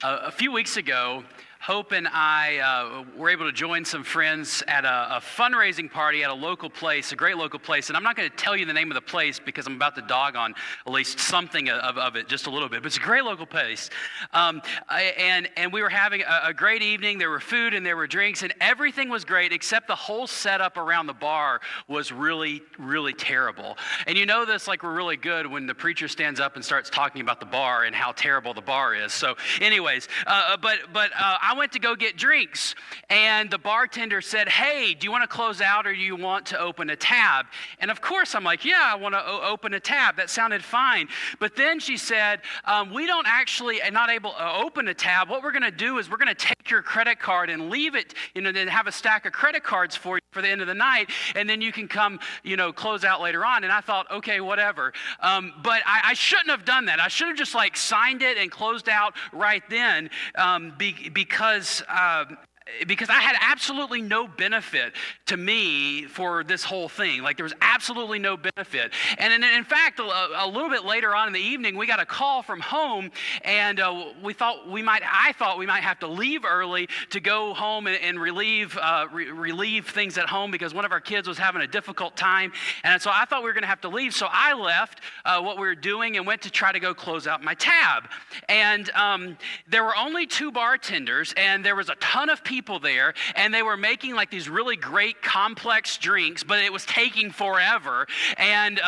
A few weeks ago, Hope and I were able to join some friends at a fundraising party at a local place, a great local place. And I'm not going to tell you the name of the place because I'm about to dog on at least something of it, just a little bit. But it's a great local place. And we were having a great evening. There were food and there were drinks and everything was great except the whole setup around the bar was really, really terrible. And you know this like we're really good when the preacher stands up and starts talking about the bar and how terrible the bar is. So anyways, I went to go get drinks, and the bartender said, "Hey, do you want to close out or do you want to open a tab?" And of course, I'm like, "Yeah, I want to open a tab." That sounded fine. But then she said, "We don't actually, not able to open a tab. What we're going to do is we're going to take your credit card and leave it, then have a stack of credit cards for you for the end of the night, and then you can come, close out later on." And I thought, okay, whatever. But I shouldn't have done that. I should have just signed it and closed out right then because I had absolutely no benefit to me for this whole thing. There was absolutely no benefit. And in fact, a little bit later on in the evening, we got a call from home, and I thought we might have to leave early to go home and relieve things at home because one of our kids was having a difficult time. And so I thought we were going to have to leave. So I left what we were doing and went to try to go close out my tab. And there were only two bartenders, and there was a ton of people there, and they were making these really great complex drinks, but it was taking forever, and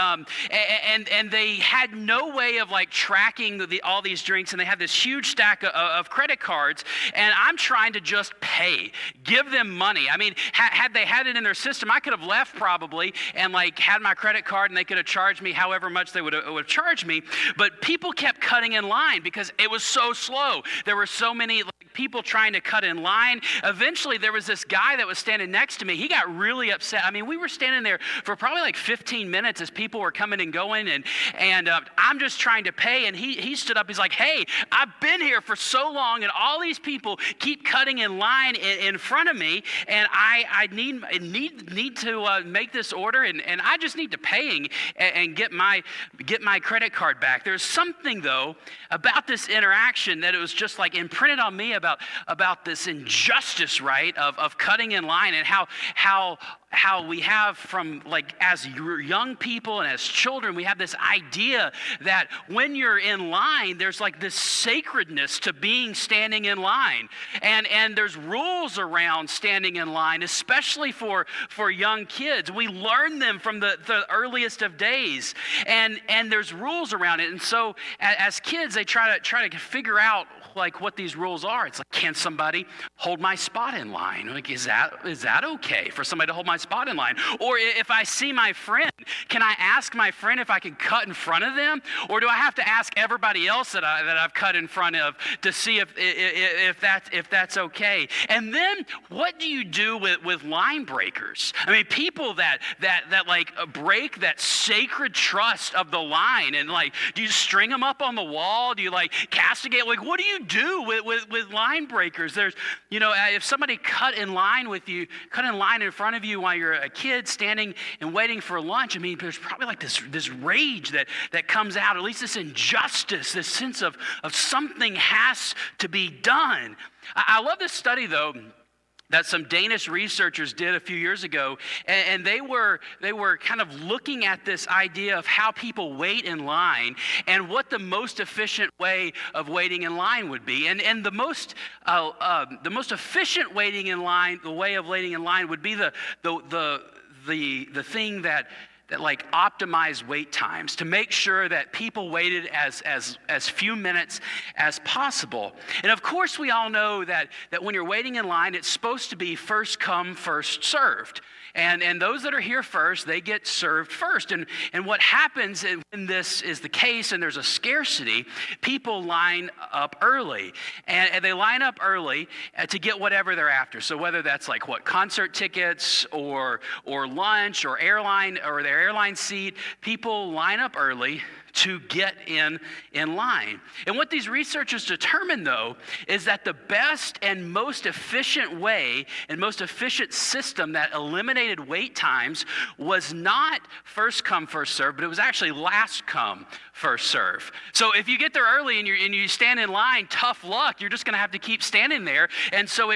they had no way of tracking all these drinks, and they had this huge stack of credit cards, and I'm trying to just pay, give them money. I mean, had they had it in their system, I could have left probably and had my credit card, and they could have charged me however much they would have charged me, but people kept cutting in line because it was so slow. There were so many people trying to cut in line. Eventually, there was this guy that was standing next to me. He got really upset. I mean, we were standing there for probably 15 minutes as people were coming and going, and I'm just trying to pay, and he stood up. He's like, "Hey, I've been here for so long, and all these people keep cutting in line in front of me, and I need to make this order, and I just need to pay and get my credit card back." There's something, though, about this interaction that it was just imprinted on me about this injustice, right, of cutting in line, and how we have from as young people and as children, we have this idea that when you're in line, there's this sacredness to standing in line, and there's rules around standing in line, especially for young kids. We learn them from the earliest of days, and there's rules around it. And so as kids, they try to figure out what these rules are. It's can somebody hold my spot in line? Is that okay for somebody to hold my spot in line? Or if I see my friend, can I ask my friend if I can cut in front of them? Or do I have to ask everybody else that I've cut in front of to see if that's okay? And then what do you do with line breakers? I mean, people that break that sacred trust of the line, and do you string them up on the wall? Do you castigate? What do you do with line breakers? There's, if somebody cut in line in front of you while you're a kid standing and waiting for lunch, I mean, there's probably this rage that comes out, at least this injustice, this sense of something has to be done. I love this study, though, that some Danish researchers did a few years ago, and they were kind of looking at this idea of how people wait in line and what the most efficient way of waiting in line would be. And the most efficient waiting in line, the way of waiting in line would be the thing that optimize wait times to make sure that people waited as few minutes as possible. And of course, we all know that when you're waiting in line, it's supposed to be first come, first served. And those that are here first, they get served first. And what happens when this is the case and there's a scarcity, people line up early. And they line up early to get whatever they're after. So whether that's concert tickets or lunch or their airline seat, people line up early to get in line. And what these researchers determined, though, is that the best and most efficient way and most efficient system that eliminated wait times was not first come, first served, but it was actually last come, first serve. So if you get there early and you stand in line, tough luck. You're just going to have to keep standing there. And so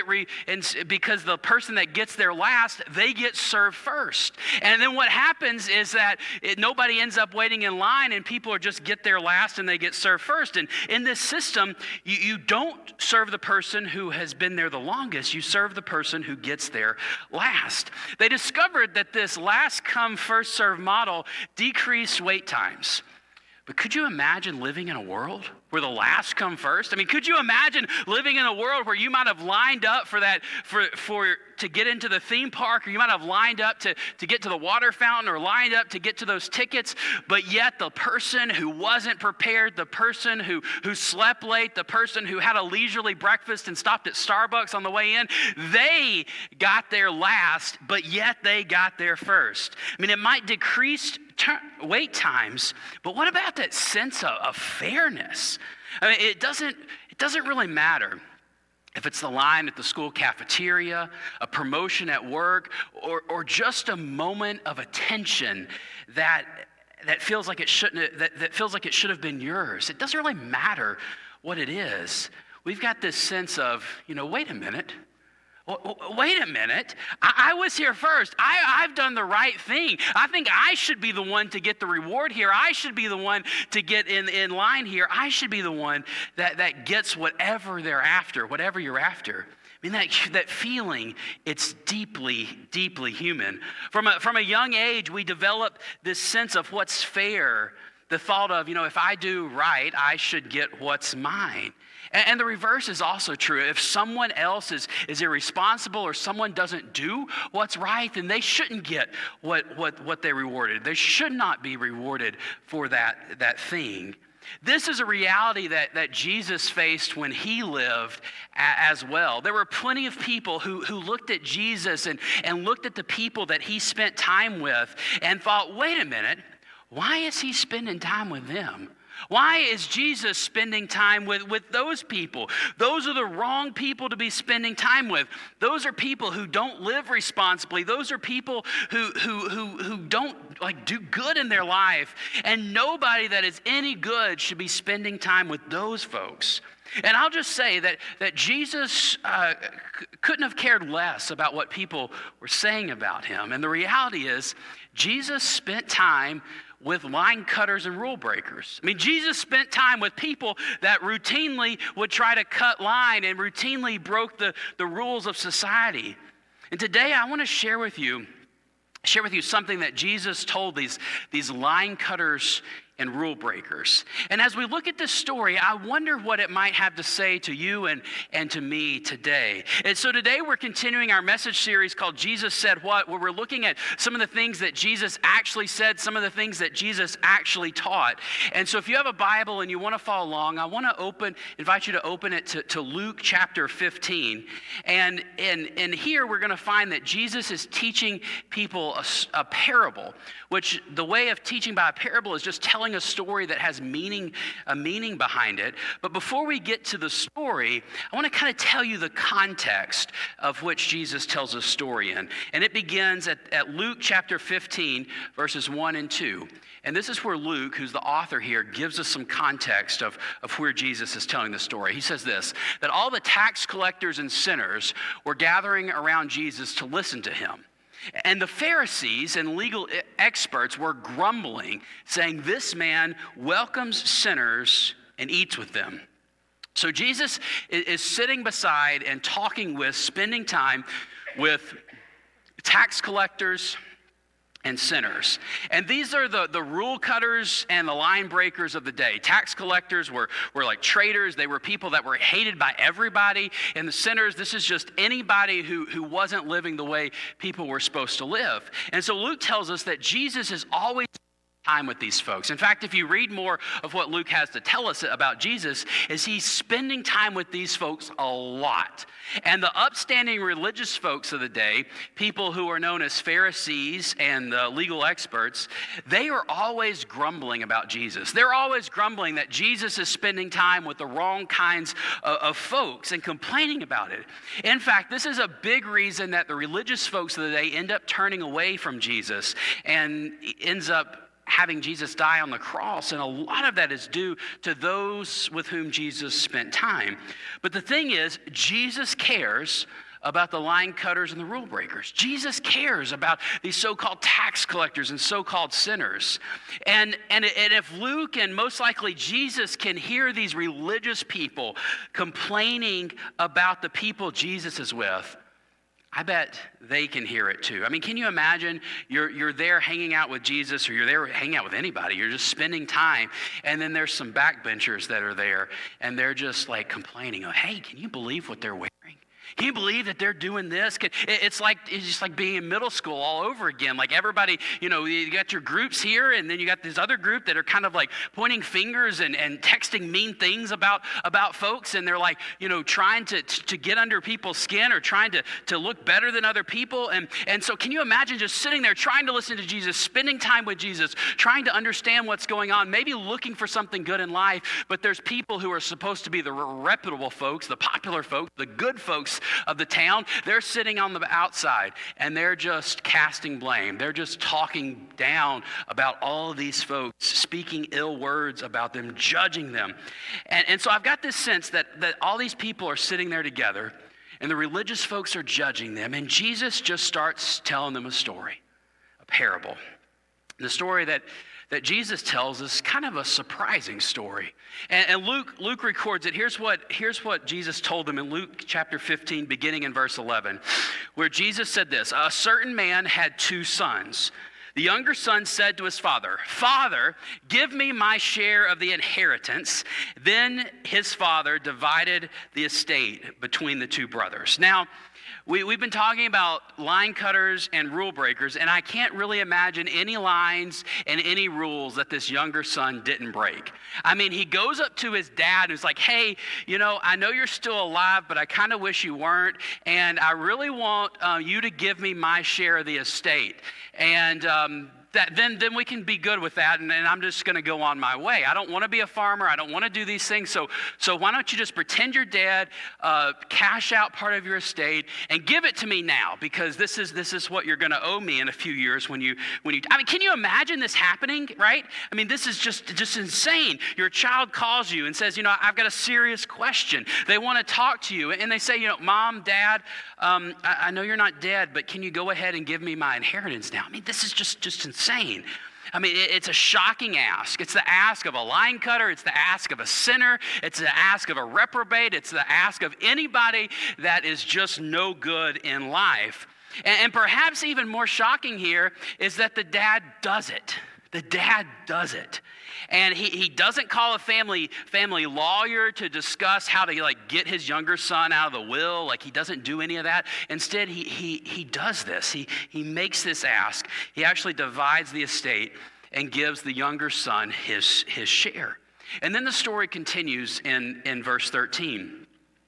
because the person that gets there last, they get served first. And then what happens is that nobody ends up waiting in line, and people are just get there last and they get served first. And in this system, you don't serve the person who has been there the longest. You serve the person who gets there last. They discovered that this last come, first serve model decreased wait times. But could you imagine living in a world where the last come first? I mean, could you imagine living in a world where you might have lined up to get into the theme park, or you might have lined up to get to the water fountain, or lined up to get to those tickets, but yet the person who wasn't prepared, the person who slept late, the person who had a leisurely breakfast and stopped at Starbucks on the way in, they got there last, but yet they got there first. I mean, it might decrease wait times, but what about that sense of fairness? I mean, it doesn't really matter if it's the line at the school cafeteria, a promotion at work, or just a moment of attention that feels like it shouldn't, that feels like it should have been yours. It doesn't really matter what it is. We've got this sense of, wait a minute. Wait a minute. I was here first. I've done the right thing. I think I should be the one to get the reward here. I should be the one to get in line here. I should be the one that gets whatever they're after, whatever you're after. I mean, that feeling, it's deeply, deeply human. From a young age, we develop this sense of what's fair. The thought of, if I do right, I should get what's mine. And the reverse is also true. If someone else is irresponsible, or someone doesn't do what's right, then they shouldn't get what they rewarded. They should not be rewarded for that thing. This is a reality that Jesus faced when he lived as well. There were plenty of people who looked at Jesus and looked at the people that he spent time with and thought, wait a minute, why is he spending time with them? Why is Jesus spending time with those people? Those are the wrong people to be spending time with. Those are people who don't live responsibly. Those are people who don't do good in their life. And nobody that is any good should be spending time with those folks. And I'll just say that Jesus couldn't have cared less about what people were saying about him. And the reality is, Jesus spent time with line cutters and rule breakers. I mean, Jesus spent time with people that routinely would try to cut line and routinely broke the rules of society. And today I want to share with you something that Jesus told these line cutters and rule breakers. And as we look at this story, I wonder what it might have to say to you and to me today. And so today we're continuing our message series called Jesus Said What, where we're looking at some of the things that Jesus actually said, some of the things that Jesus actually taught. And so if you have a Bible and you want to follow along, I want to invite you to open it to Luke chapter 15. And here we're going to find that Jesus is teaching people a parable, which the way of teaching by a parable is just telling a story that has a meaning behind it. But before we get to the story, I want to kind of tell you the context of which Jesus tells a story in. And it begins at Luke chapter 15, verses 1 and 2. And this is where Luke, who's the author here, gives us some context of where Jesus is telling the story. He says this, that all the tax collectors and sinners were gathering around Jesus to listen to him. And the Pharisees and legal experts were grumbling, saying, "This man welcomes sinners and eats with them." So Jesus is sitting beside and spending time with tax collectors and sinners. And these are the rule cutters and the line breakers of the day. Tax collectors were like traitors. They were people that were hated by everybody. And the sinners, this is just anybody who wasn't living the way people were supposed to live. And so Luke tells us that Jesus is always time with these folks. In fact, if you read more of what Luke has to tell us about Jesus, is he's spending time with these folks a lot. And the upstanding religious folks of the day, people who are known as Pharisees and the legal experts, they are always grumbling about Jesus. They're always grumbling that Jesus is spending time with the wrong kinds of folks and complaining about it. In fact, this is a big reason that the religious folks of the day end up turning away from Jesus and ends up having Jesus die on the cross, and a lot of that is due to those with whom Jesus spent time. But the thing is, Jesus cares about the line cutters and the rule breakers. Jesus cares about these so-called tax collectors and so-called sinners. And if Luke and most likely Jesus can hear these religious people complaining about the people Jesus is with, I bet they can hear it too. I mean, can you imagine you're there hanging out with Jesus, or you're there hanging out with anybody, you're just spending time, and then there's some backbenchers that are there, and they're just like complaining, oh, hey, can you believe what they're wearing? Can you believe that they're doing this? It's just like being in middle school all over again. Like everybody, you got your groups here, and then you got this other group that are kind of like pointing fingers and texting mean things about folks, and they're like, trying to get under people's skin, or trying to look better than other people. And so can you imagine just sitting there trying to listen to Jesus, spending time with Jesus, trying to understand what's going on, maybe looking for something good in life, but there's people who are supposed to be the reputable folks, the popular folks, the good folks of the town. They're sitting on the outside, and they're just casting blame. They're just talking down about all of these folks, speaking ill words about them, judging them. And so I've got this sense that all these people are sitting there together, and the religious folks are judging them, and Jesus just starts telling them a story, a parable. The story that Jesus tells is kind of a surprising story. And Luke records it. Here's what Jesus told them in Luke chapter 15, beginning in verse 11, where Jesus said this: a certain man had 2 sons. The younger son said to his father, "Father, give me my share of the inheritance." Then his father divided the estate between the 2 brothers. Now, we've been talking about line cutters and rule breakers, and I can't really imagine any lines and any rules that this younger son didn't break. I mean, he goes up to his dad and is like, "Hey, I know you're still alive, but I kind of wish you weren't, and I really want you to give me my share of the estate." And then we can be good with that, and I'm just going to go on my way. I don't want to be a farmer. I don't want to do these things. So why don't you just pretend you're dead, cash out part of your estate, and give it to me now, because this is what you're going to owe me in a few years when you. I mean, can you imagine this happening? Right? I mean, this is just insane. Your child calls you and says, "I've got a serious question." They want to talk to you, and they say, "Mom, Dad, I know you're not dead, but can you go ahead and give me my inheritance now?" I mean, this is just insane. I mean, it's a shocking ask. It's the ask of a line cutter. It's the ask of a sinner. It's the ask of a reprobate. It's the ask of anybody that is just no good in life. And perhaps even more shocking here is that the dad does it. The dad does it. And he doesn't call a family lawyer to discuss how to get his younger son out of the will. He doesn't do any of that. Instead, he does this. He makes this ask. He actually divides the estate and gives the younger son his share. And then the story continues in verse 13.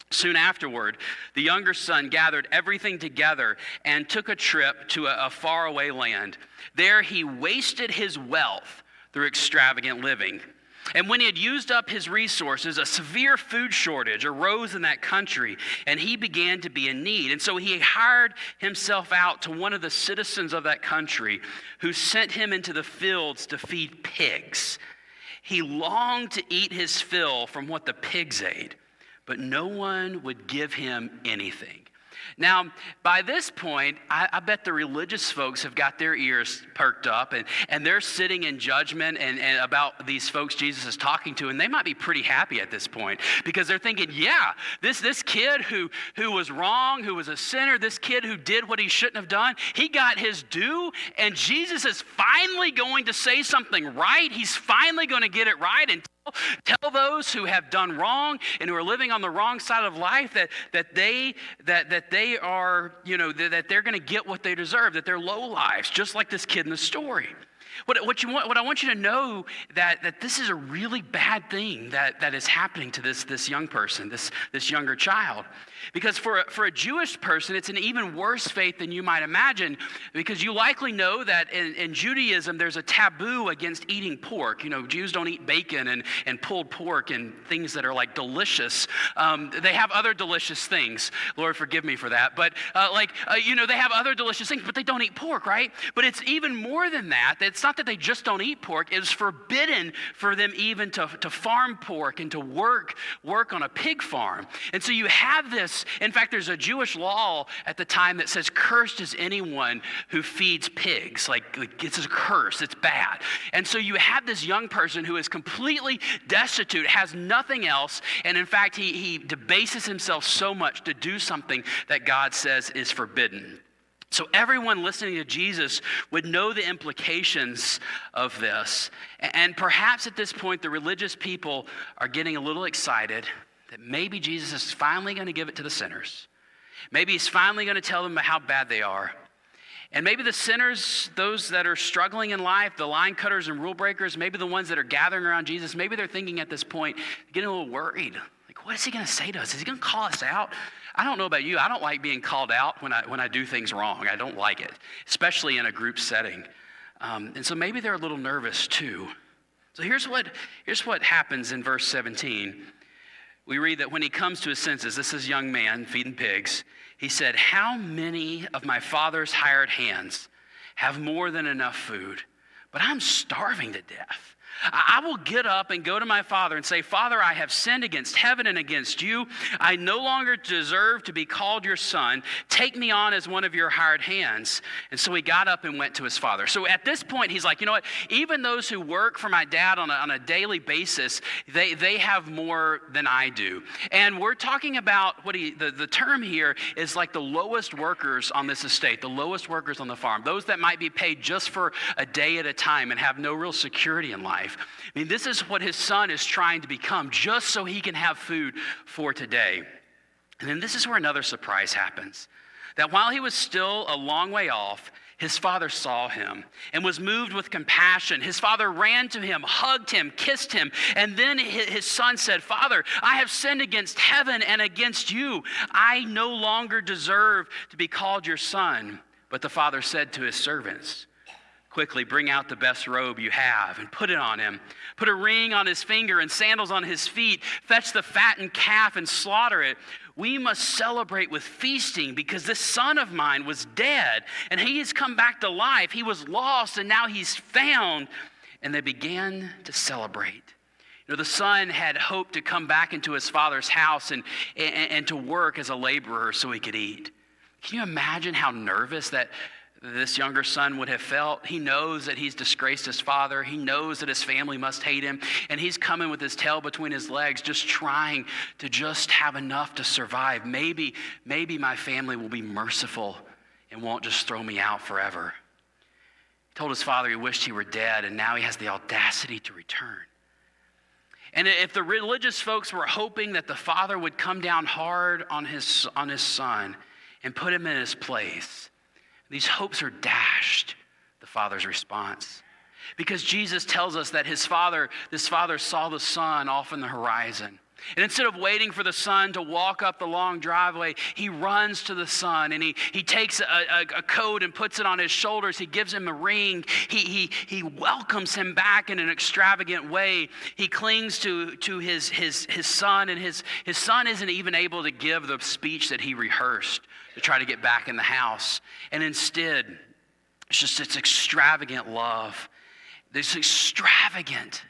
Soon afterward, the younger son gathered everything together and took a trip to a faraway land. There he wasted his wealth through extravagant living. And when he had used up his resources, a severe food shortage arose in that country, and he began to be in need. And so he hired himself out to one of the citizens of that country, who sent him into the fields to feed pigs. He longed to eat his fill from what the pigs ate, but no one would give him anything. Now, by this point, I bet the religious folks have got their ears perked up, and they're sitting in judgment and about these folks Jesus is talking to, and they might be pretty happy at this point, because they're thinking, yeah, this kid who was wrong, who was a sinner, this kid who did what he shouldn't have done, he got his due, and Jesus is finally going to say something right. He's finally going to get it right and tell those who have done wrong and who are living on the wrong side of life that they are, that they're going to get what they deserve, that they're low lives, just like this kid in the story. What I want you to know that this is a really bad thing that is happening to this young person, this younger child. Because for a Jewish person, it's an even worse fate than you might imagine, because you likely know that in Judaism, there's a taboo against eating pork. Jews don't eat bacon and pulled pork and things that are delicious. They have other delicious things. Lord, forgive me for that. But they have other delicious things, but they don't eat pork, right? But it's even more than that. It's not that they just don't eat pork. It was forbidden for them even to farm pork and to work on a pig farm. And so you have this. In fact, there's a Jewish law at the time that says, cursed is anyone who feeds pigs. Like it's a curse. It's bad. And so you have this young person who is completely destitute, has nothing else, and in fact, he debases himself so much to do something that God says is forbidden. So everyone listening to Jesus would know the implications of this. And perhaps at this point, the religious people are getting a little excited that maybe Jesus is finally going to give it to the sinners. Maybe he's finally going to tell them how bad they are. And maybe the sinners, those that are struggling in life, the line cutters and rule breakers, maybe the ones that are gathering around Jesus, maybe they're thinking at this point, getting a little worried. Like, what is he going to say to us? Is he going to call us out? I don't know about you. I don't like being called out when I do things wrong. I don't like it, especially in a group setting. And so maybe they're a little nervous too. So here's what happens in verse 17. We read that when he comes to his senses, this is a young man feeding pigs. He said, "How many of my father's hired hands have more than enough food? But I'm starving to death. I will get up and go to my father and say, 'Father, I have sinned against heaven and against you. I no longer deserve to be called your son. Take me on as one of your hired hands.' And so he got up and went to his father." So at this point, he's like, you know what? Even those who work for my dad on a daily basis, they have more than I do. And we're talking about the term here is like the lowest workers on this estate, the lowest workers on the farm, those that might be paid just for a day at a time and have no real security in life. I mean, this is what his son is trying to become just so he can have food for today. And then this is where another surprise happens. That while he was still a long way off, his father saw him and was moved with compassion. His father ran to him, hugged him, kissed him. And then his son said, "Father, I have sinned against heaven and against you. I no longer deserve to be called your son." But the father said to his servants, "Quickly bring out the best robe you have and put it on him. Put a ring on his finger and sandals on his feet. Fetch the fattened calf and slaughter it. We must celebrate with feasting because this son of mine was dead and he has come back to life. He was lost and now he's found." And they began to celebrate. You know, the son had hoped to come back into his father's house and to work as a laborer so he could eat. Can you imagine how nervous that this younger son would have felt? He knows that he's disgraced his father. He knows that his family must hate him. And he's coming with his tail between his legs, just trying to just have enough to survive. Maybe my family will be merciful and won't just throw me out forever. He told his father he wished he were dead, and now he has the audacity to return. And if the religious folks were hoping that the father would come down hard on his son and put him in his place, these hopes are dashed, the father's response. Because Jesus tells us that this father saw the son off in the horizon. And instead of waiting for the son to walk up the long driveway, he runs to the son and he takes a coat and puts it on his shoulders. He gives him a ring. He welcomes him back in an extravagant way. He clings to his son, and his son isn't even able to give the speech that he rehearsed to try to get back in the house. And instead, it's extravagant love. This extravagant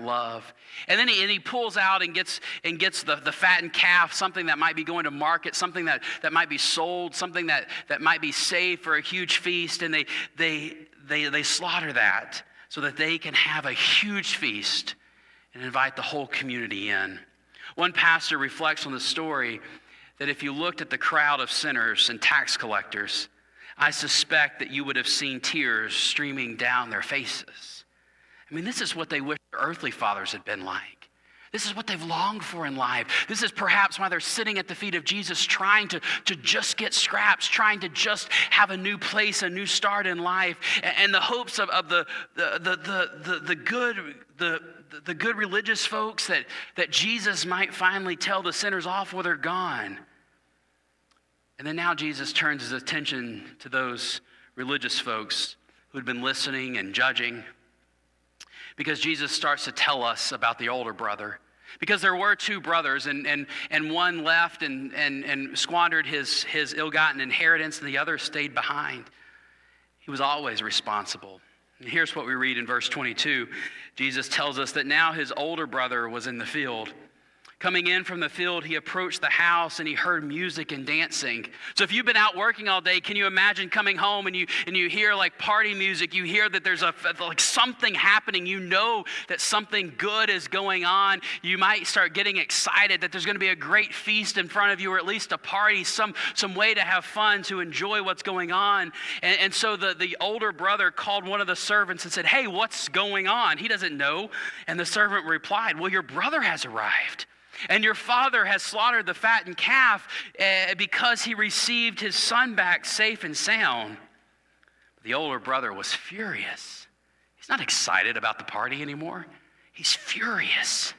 love. And then he pulls out and gets the fattened calf, something that might be going to market, something that might be sold, something that might be saved for a huge feast. And they slaughter that so that they can have a huge feast and invite the whole community in. One pastor reflects on the story that if you looked at the crowd of sinners and tax collectors, I suspect that you would have seen tears streaming down their faces. I mean, this is what they wish their earthly fathers had been like. This is what they've longed for in life. This is perhaps why they're sitting at the feet of Jesus, trying to just get scraps, trying to just have a new place, a new start in life, and the hopes of the good religious folks that Jesus might finally tell the sinners off while they're gone. And then now Jesus turns his attention to those religious folks who had been listening and judging, because Jesus starts to tell us about the older brother. Because there were two brothers, and one left and squandered his ill-gotten inheritance, and the other stayed behind. He was always responsible. Here's what we read in verse 22. Jesus tells us that now his older brother was in the field. Coming in from the field, he approached the house and he heard music and dancing. So if you've been out working all day, can you imagine coming home and you hear like party music, you hear that there's like something happening, you know that something good is going on. You might start getting excited that there's going to be a great feast in front of you, or at least a party, some way to have fun, to enjoy what's going on. And so the older brother called one of the servants and said, "Hey, what's going on?" He doesn't know. And the servant replied, "Well, your brother has arrived. And your father has slaughtered the fattened calf because he received his son back safe and sound." The older brother was furious. He's not excited about the party anymore. He's furious.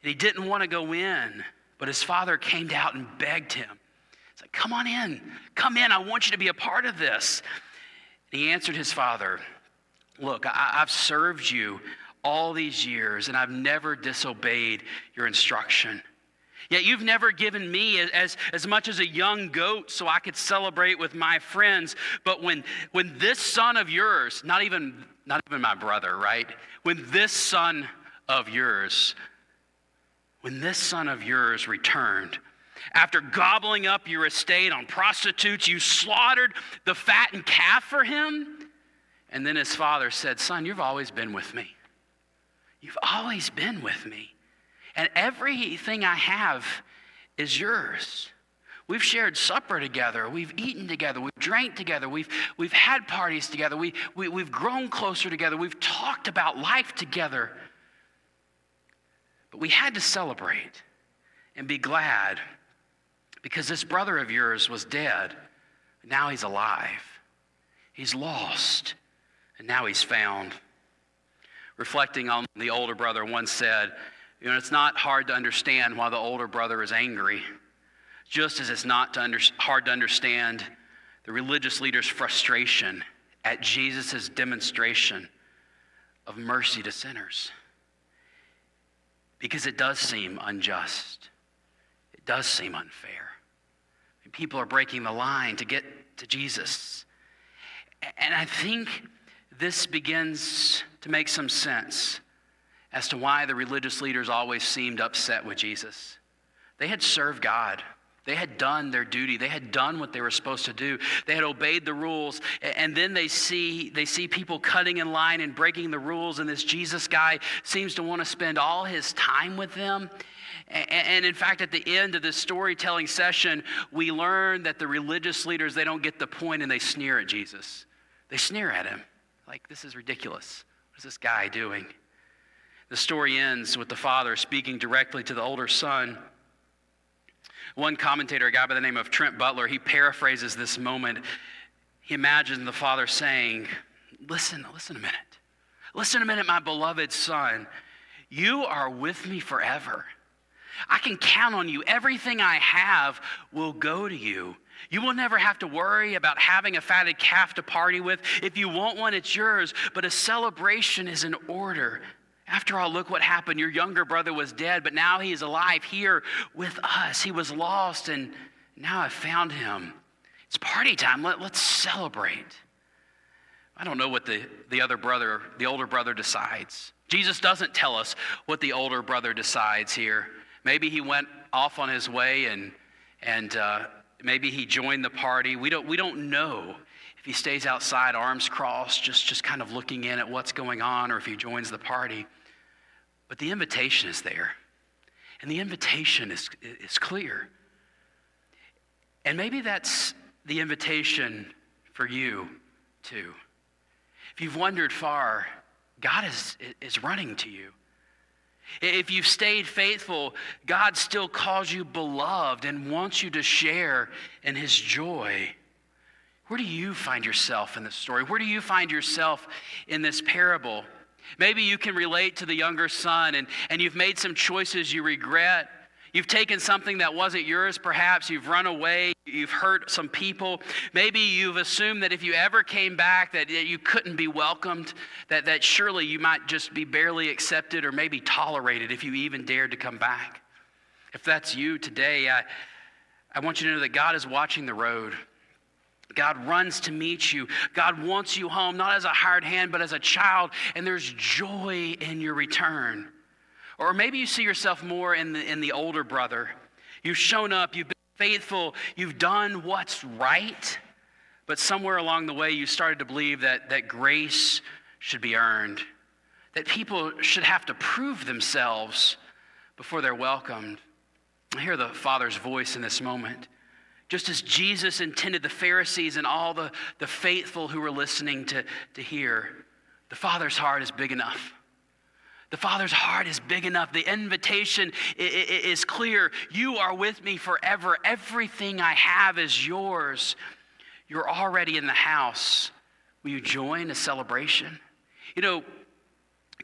And he didn't want to go in, but his father came out and begged him. He's like, "Come on in. Come in. I want you to be a part of this." And he answered his father, "Look, I've served you all these years, and I've never disobeyed your instruction. Yet you've never given me as much as a young goat so I could celebrate with my friends. But when this son of yours," not even my brother, right? When this son of yours returned, after gobbling up your estate on prostitutes, you slaughtered the fattened calf for him." And then his father said, "Son, you've always been with me. You've always been with me. And everything I have is yours. We've shared supper together. We've eaten together. We've drank together. We've had parties together. We've grown closer together. We've talked about life together. But we had to celebrate and be glad because this brother of yours was dead. Now he's alive. He's lost. And now he's found." Reflecting on the older brother once said, "It's not hard to understand why the older brother is angry, just as it's not hard to understand the religious leader's frustration at Jesus' demonstration of mercy to sinners. Because it does seem unjust. It does seem unfair. People are breaking the line to get to Jesus. And I think this begins to make some sense as to why the religious leaders always seemed upset with Jesus. They had served God. They had done their duty. They had done what they were supposed to do. They had obeyed the rules. And then they see people cutting in line and breaking the rules, and this Jesus guy seems to want to spend all his time with them. And in fact, at the end of this storytelling session, we learn that the religious leaders, they don't get the point, and they sneer at Jesus. They sneer at him. Like, this is ridiculous. What is this guy doing? The story ends with the father speaking directly to the older son. One commentator, a guy by the name of Trent Butler, he paraphrases this moment. He imagines the father saying, listen a minute. Listen a minute, my beloved son. You are with me forever. I can count on you. Everything I have will go to you. You will never have to worry about having a fatted calf to party with. If you want one, it's yours. But a celebration is in order. After all, look what happened. Your younger brother was dead, but now he is alive here with us. He was lost, and now I've found him. It's party time. Let's celebrate. I don't know what the older brother decides. Jesus doesn't tell us what the older brother decides here. Maybe he went off on his way and maybe he joined the party. We don't know if he stays outside, arms crossed, just kind of looking in at what's going on, or if he joins the party. But the invitation is there. And the invitation is clear. And maybe that's the invitation for you too. If you've wandered far, God is running to you. If you've stayed faithful, God still calls you beloved and wants you to share in his joy. Where do you find yourself in this story? Where do you find yourself in this parable? Maybe you can relate to the younger son and you've made some choices you regret. You've taken something that wasn't yours, perhaps. You've run away. You've hurt some people. Maybe you've assumed that if you ever came back that you couldn't be welcomed, that surely you might just be barely accepted or maybe tolerated if you even dared to come back. If that's you today, I want you to know that God is watching the road. God runs to meet you. God wants you home, not as a hired hand, but as a child, and there's joy in your return. Or maybe you see yourself more in the older brother. You've shown up, you've been faithful, you've done what's right, but somewhere along the way you started to believe that grace should be earned, that people should have to prove themselves before they're welcomed. I hear the Father's voice in this moment. Just as Jesus intended the Pharisees and all the faithful who were listening to hear, the Father's heart is big enough. The Father's heart is big enough. The invitation is clear. You are with me forever. Everything I have is yours. You're already in the house. Will you join a celebration? You know,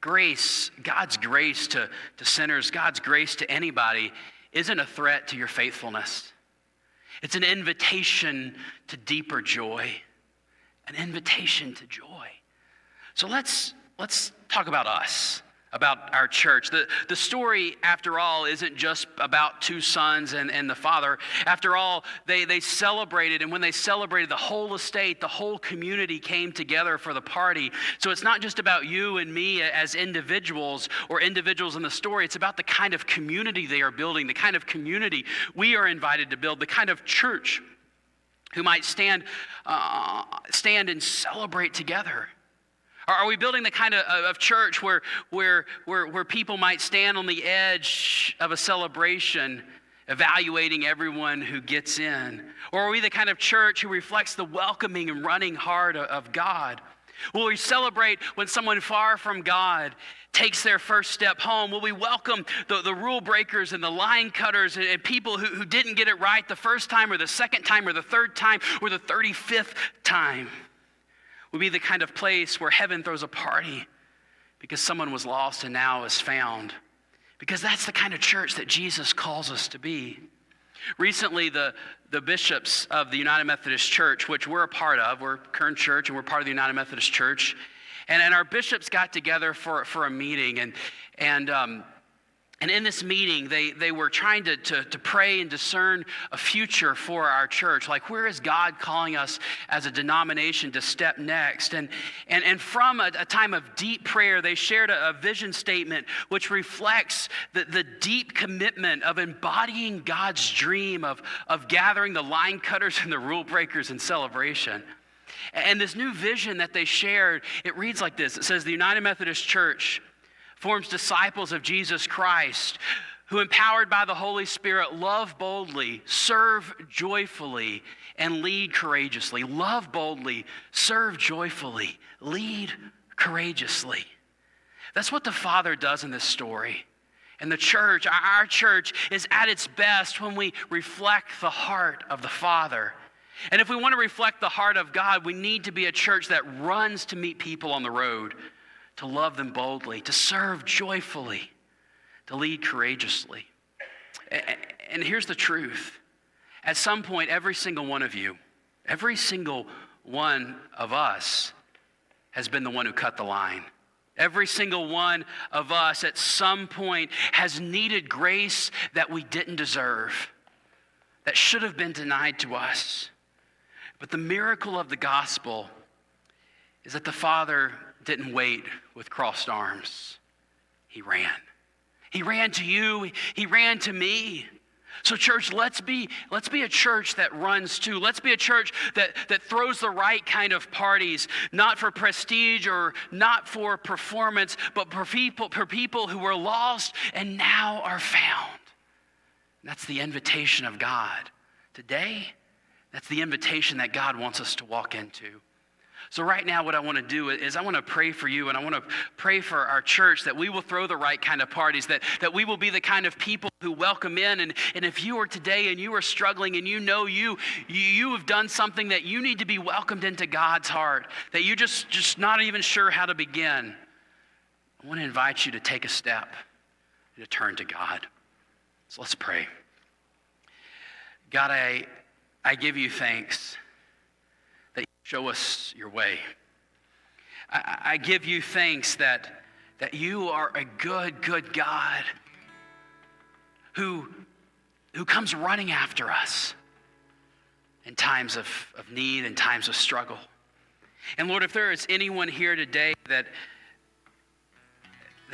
grace, God's grace to sinners, God's grace to anybody isn't a threat to your faithfulness. It's an invitation to deeper joy, an invitation to joy. So let's talk about us, about our church. The story, after all, isn't just about two sons and the father. After all, they celebrated, and when they celebrated, the whole estate, the whole community came together for the party. So it's not just about you and me as individuals or individuals in the story. It's about the kind of community they are building, the kind of community we are invited to build, the kind of church who might stand and celebrate together. Are we building the kind of church where people might stand on the edge of a celebration, evaluating everyone who gets in? Or are we the kind of church who reflects the welcoming and running heart of God? Will we celebrate when someone far from God takes their first step home? Will we welcome the rule breakers and the line cutters and people who didn't get it right the first time or the second time or the third time or the 35th time? Will be the kind of place where heaven throws a party because someone was lost and now is found. Because that's the kind of church that Jesus calls us to be. Recently, the bishops of the United Methodist Church, which we're a part of, we're Kern Church and we're part of the United Methodist Church, and our bishops got together for a meeting, and in this meeting, they were trying to pray and discern a future for our church. Like, where is God calling us as a denomination to step next? And from a time of deep prayer, they shared a vision statement which reflects the deep commitment of embodying God's dream of gathering the line cutters and the rule breakers in celebration. And this new vision that they shared, it reads like this. It says, the United Methodist Church forms disciples of Jesus Christ who, empowered by the Holy Spirit, love boldly, serve joyfully, and lead courageously. Love boldly, serve joyfully, lead courageously. That's what the Father does in this story. And the church, our church, is at its best when we reflect the heart of the Father. And if we want to reflect the heart of God, we need to be a church that runs to meet people on the road, to love them boldly, to serve joyfully, to lead courageously. And here's the truth. At some point, every single one of you, every single one of us has been the one who cut the line. Every single one of us at some point has needed grace that we didn't deserve, that should have been denied to us. But the miracle of the gospel is that the Father didn't wait with crossed arms. He ran. He ran to you. He ran to me. So church, let's be a church that runs too. Let's be a church that throws the right kind of parties, not for prestige or not for performance, but for people who were lost and now are found. That's the invitation of God. Today, that's the invitation that God wants us to walk into. So right now what I want to do is I want to pray for you, and I want to pray for our church that we will throw the right kind of parties, that we will be the kind of people who welcome in. And if you are today and you are struggling and you know you have done something that you need to be welcomed into God's heart, that you just not even sure how to begin, I want to invite you to take a step and to turn to God. So let's pray. God, I give you thanks that you show us your way. I give you thanks that you are a good God who comes running after us in times of need and times of struggle. And Lord, if there is anyone here today that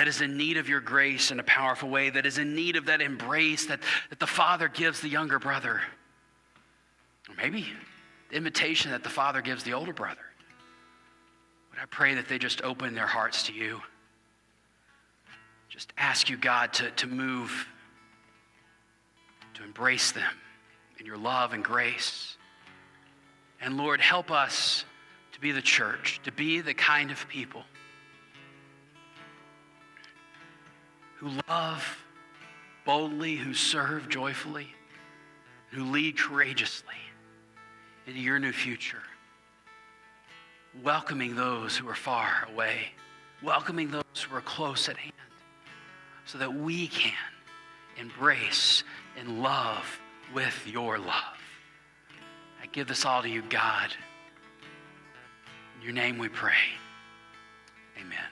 is in need of your grace in a powerful way, that is in need of that embrace that the Father gives the younger brother, or maybe the invitation that the Father gives the older brother, would I pray that they just open their hearts to you. Just ask you, God, to move, to embrace them in your love and grace. And Lord, help us to be the church, to be the kind of people who love boldly, who serve joyfully, who lead courageously into your new future. Welcoming those who are far away, welcoming those who are close at hand, so that we can embrace and love with your love. I give this all to you, God. In your name we pray. Amen.